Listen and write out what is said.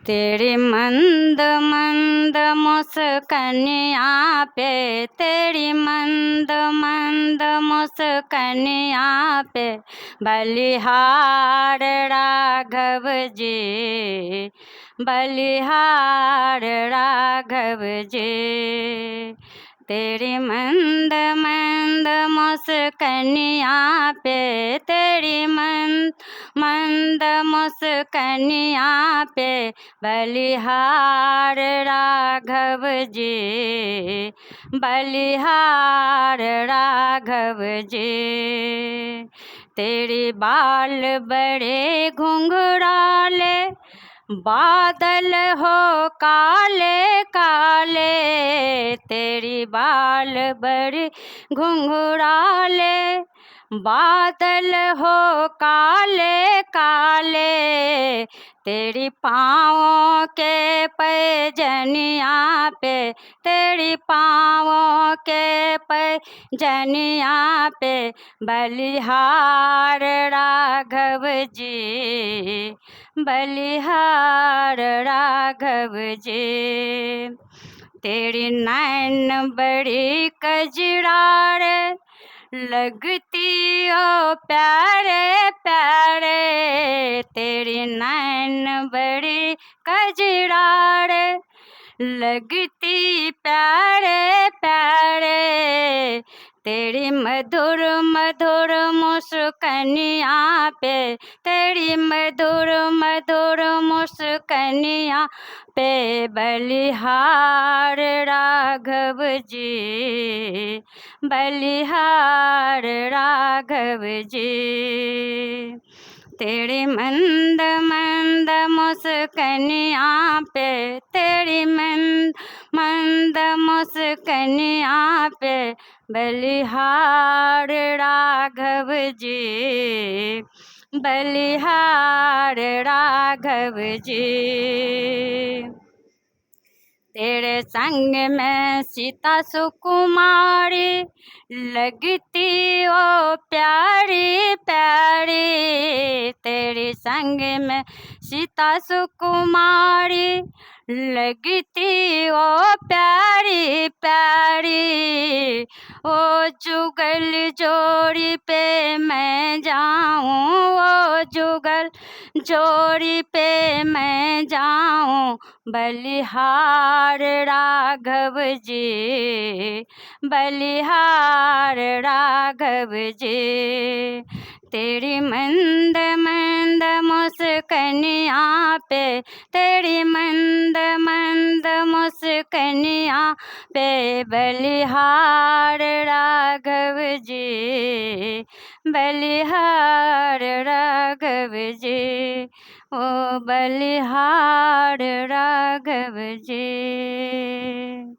तेरी मंद मंद मुस्कनिया पे, तेरी मंद मंद मुस्कनिया पे बलिहार राघव जी, बलिहार राघव जी। तेरी मंद मंद मुस्कनिया पे, तेरी मंद मंद मुस्कनिया पे बलिहार राघव जी, बलिहार राघव जी। तेरी बाल बड़े घुंघराले, बादल हो काले काले, तेरी बाल बड़े घुंघराले, बादल हो काले काले। तेरी पाँवों के पैजनिया पे, तेरी पाँवों के पैजनिया पे बलिहार राघव जी, बलिहार राघव जी। तेरी नैन बड़ी कजरार लगती ओ प्यारे प्यारे, तेरी नैन बड़ी कजरार लगती प्यारे प्यारे। तेरी मधुर मधुर मुस्कनिया पे, तेरी मधुर मधुर मुस्कनिया पे बलिहार राघव जी, बलिहार राघव जी। तेरी मंद मंद मुस्कनिया पे, तेरी मंद मंद मुस्कनिया पे बलिहार राघव जी, बलिहार राघव जी। तेरे संग में सीता सुकुमारी लगती ओ प्यारी प्यारी, तेरे संग में सीता सुकुमारी लगती ओ प्यारी प्यारी। ओ जुगल जोड़ी पे मैं जाऊँ, ओ जुगल जोड़ी पे मैं जाऊँ बलिहार राघव जी, बलिहार राघव जी। तेरी मंद मंद मुस्कनिया पे, तेरी मंद मंद मुस्कनिया पे बलिहार राघव जी, बलिहार राघव जी। ओ बलिहार राघव जी।